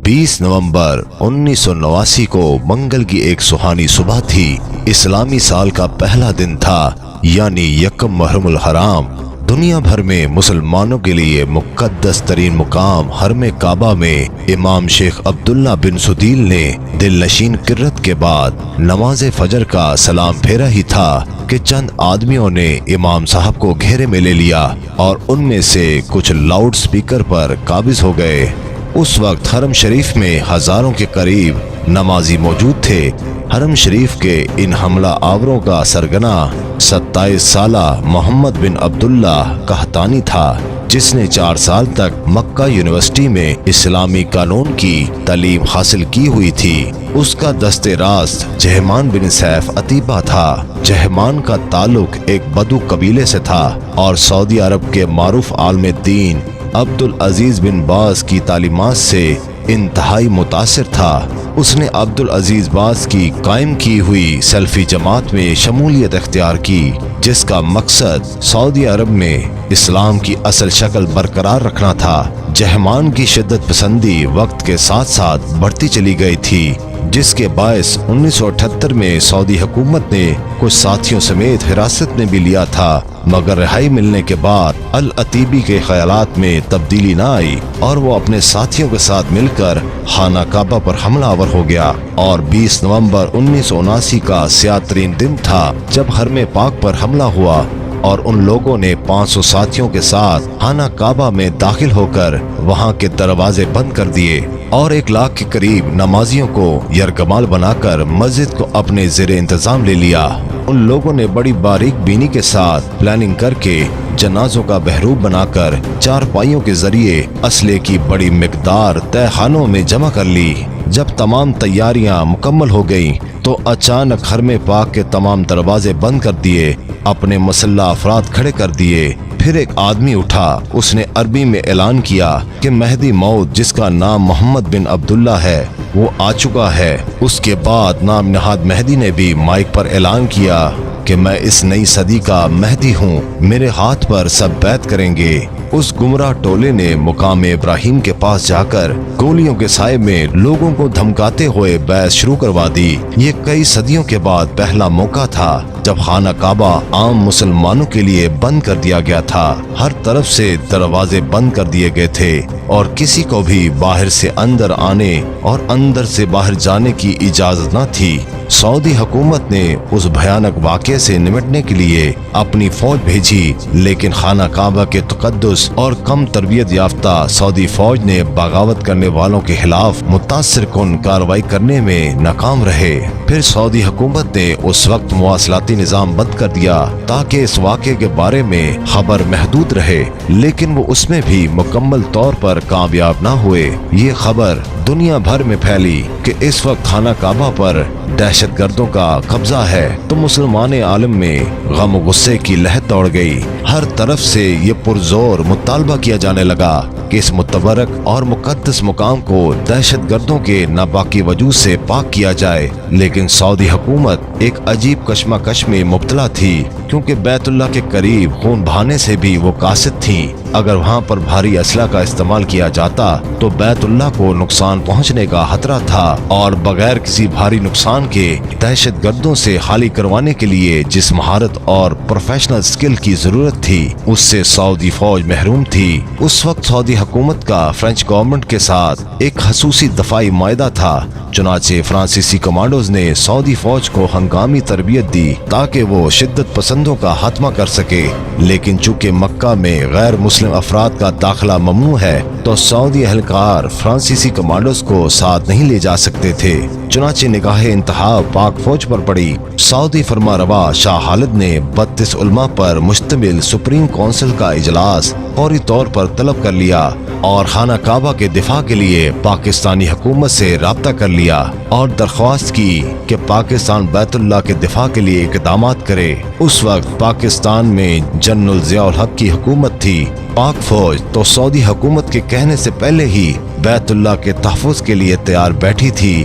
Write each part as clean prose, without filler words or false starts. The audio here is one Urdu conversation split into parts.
20 نومبر 1989 کو منگل کی ایک سہانی صبح تھی۔ اسلامی سال کا پہلا دن تھا، یعنی یکم محرم الحرام۔ دنیا بھر میں مسلمانوں کے لیے مقدس ترین مقام حرم کعبہ میں امام شیخ عبداللہ بن سدیل نے دل نشین کرت کے بعد نماز فجر کا سلام پھیرا ہی تھا کہ چند آدمیوں نے امام صاحب کو گھیرے میں لے لیا اور ان میں سے کچھ لاؤڈ سپیکر پر قابض ہو گئے۔ اس وقت حرم شریف میں ہزاروں کے قریب نمازی موجود تھے۔ حرم شریف کے ان حملہ آوروں کا سرگنا 27 سالہ محمد بن عبداللہ قحطانی تھا، جس نے 4 سال تک مکہ یونیورسٹی میں اسلامی قانون کی تعلیم حاصل کی ہوئی تھی۔ اس کا دست راست جہمان بن سیف عتیبہ تھا۔ جہمان کا تعلق ایک بدو قبیلے سے تھا اور سعودی عرب کے معروف عالم دین عبدالعزیز بن باز کی تعلیمات سے انتہائی متاثر تھا۔ اس نے عبدالعزیز باز کی قائم کی ہوئی سلفی جماعت میں شمولیت اختیار کی، جس کا مقصد سعودی عرب میں اسلام کی اصل شکل برقرار رکھنا تھا۔ جہمان کی شدت پسندی وقت کے ساتھ ساتھ بڑھتی چلی گئی تھی، جس کے باعث 1978 میں سعودی حکومت نے کچھ ساتھیوں سمیت حراست میں بھی لیا تھا، مگر رہائی ملنے کے بعد العتیبی کے خیالات میں تبدیلی نہ آئی اور وہ اپنے ساتھیوں کے ساتھ مل کر خانہ کعبہ پر حملہ آور ہو گیا۔ اور 20 نومبر 1979 کا سیاہ ترین دن تھا جب حرم پاک پر حملہ ہوا اور ان لوگوں نے 500 ساتھیوں کے ساتھ خانہ کعبہ میں داخل ہو کر وہاں کے دروازے بند کر دیے اور 1 لاکھ کے قریب نمازیوں کو یرغمال بنا کر مسجد کو اپنے زیر انتظام لے لیا۔ ان لوگوں نے بڑی باریک بینی کے ساتھ پلاننگ کر کے جنازوں کا بحروب بنا کر چارپائیوں کے ذریعے اسلحے کی بڑی مقدار تہہ خانوں میں جمع کر لی۔ جب تمام تیاریاں مکمل ہو گئیں تو اچانک حرم پاک کے تمام دروازے بند کر دیے، اپنے مسلح افراد کھڑے کر دیے۔ پھر ایک آدمی اٹھا، اس نے عربی میں اعلان کیا کہ مہدی موعود، جس کا نام محمد بن عبداللہ ہے، وہ آ چکا ہے۔ اس کے بعد نام نہاد مہدی نے بھی مائک پر اعلان کیا کہ میں اس نئی صدی کا مہدی ہوں، میرے ہاتھ پر سب بیعت کریں گے۔ اس گمراہ ٹولے نے مقام ابراہیم کے پاس جا کر گولیوں کے سائے میں لوگوں کو دھمکاتے ہوئے بیعت شروع کروا دی۔ یہ کئی صدیوں کے بعد پہلا موقع تھا جب خانہ کعبہ عام مسلمانوں کے لیے بند کر دیا گیا تھا۔ ہر طرف سے دروازے بند کر دیے گئے تھے اور کسی کو بھی باہر سے اندر آنے اور اندر سے باہر جانے کی اجازت نہ تھی۔ سعودی حکومت نے اس بھیانک واقعے سے نمٹنے کے لیے اپنی فوج بھیجی، لیکن خانہ کعبہ کے تقدس اور کم تربیت یافتہ سعودی فوج نے بغاوت کرنے والوں کے خلاف متاثر کن کارروائی کرنے میں ناکام رہے۔ پھر سعودی حکومت نے اس وقت مواصلاتی نظام بند کر دیا تاکہ اس واقعے کے بارے میں خبر محدود رہے، لیکن وہ اس میں بھی مکمل طور پر کامیاب نہ ہوئے۔ یہ خبر دنیا بھر میں پھیلی کہ اس وقت خانہ کعبہ پر دہشت گردوں کا قبضہ ہے تو مسلمان عالم میں غم و غصے کی لہر دوڑ گئی۔ ہر طرف سے یہ پرزور مطالبہ کیا جانے لگا کہ اس متبرک اور مقدس مقام کو دہشت گردوں کے ناپاکی وجود سے پاک کیا جائے، لیکن سعودی حکومت ایک عجیب کشمکش میں مبتلا تھی، کیونکہ بیت اللہ کے قریب خون بہانے سے بھی وہ قاصد تھیں۔ اگر وہاں پر بھاری اسلحہ کا استعمال کیا جاتا تو بیت اللہ کو نقصان پہنچنے کا خطرہ تھا، اور بغیر کسی بھاری نقصان کے دہشت گردوں سے خالی کروانے کے لیے جس مہارت اور پروفیشنل سکل کی ضرورت تھی، اس سے سعودی فوج محروم تھی۔ اس وقت سعودی حکومت کا فرینچ گورنمنٹ کے ساتھ ایک خصوصی دفاعی معاہدہ تھا، چنانچہ فرانسیسی کمانڈوز نے سعودی فوج کو ہنگامی تربیت دی تاکہ وہ شدت پسندوں کا خاتمہ کر سکے، لیکن چونکہ مکہ میں غیر مسلم افراد کا داخلہ ممنوع ہے تو سعودی اہلکار فرانسیسی کمانڈوز کو ساتھ نہیں لے جا سکتے تھے۔ چنانچہ نگاہ انتہا پاک فوج پر پڑی۔ سعودی فرما روا شاہ خالد نے 32 علماء پر مشتمل سپریم کونسل کا اجلاس فوری طور پر طلب کر لیا اور خانہ کعبہ کے دفاع کے لیے پاکستانی حکومت سے رابطہ کر لیا اور درخواست کی کہ پاکستان بیت اللہ کے دفاع کے لیے اقدامات کرے۔ اس وقت پاکستان میں جنرل ضیاء الحق کی حکومت تھی۔ پاک فوج تو سعودی حکومت کے کہنے سے پہلے ہی بیت اللہ کے تحفظ کے لیے تیار بیٹھی تھی،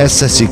SSG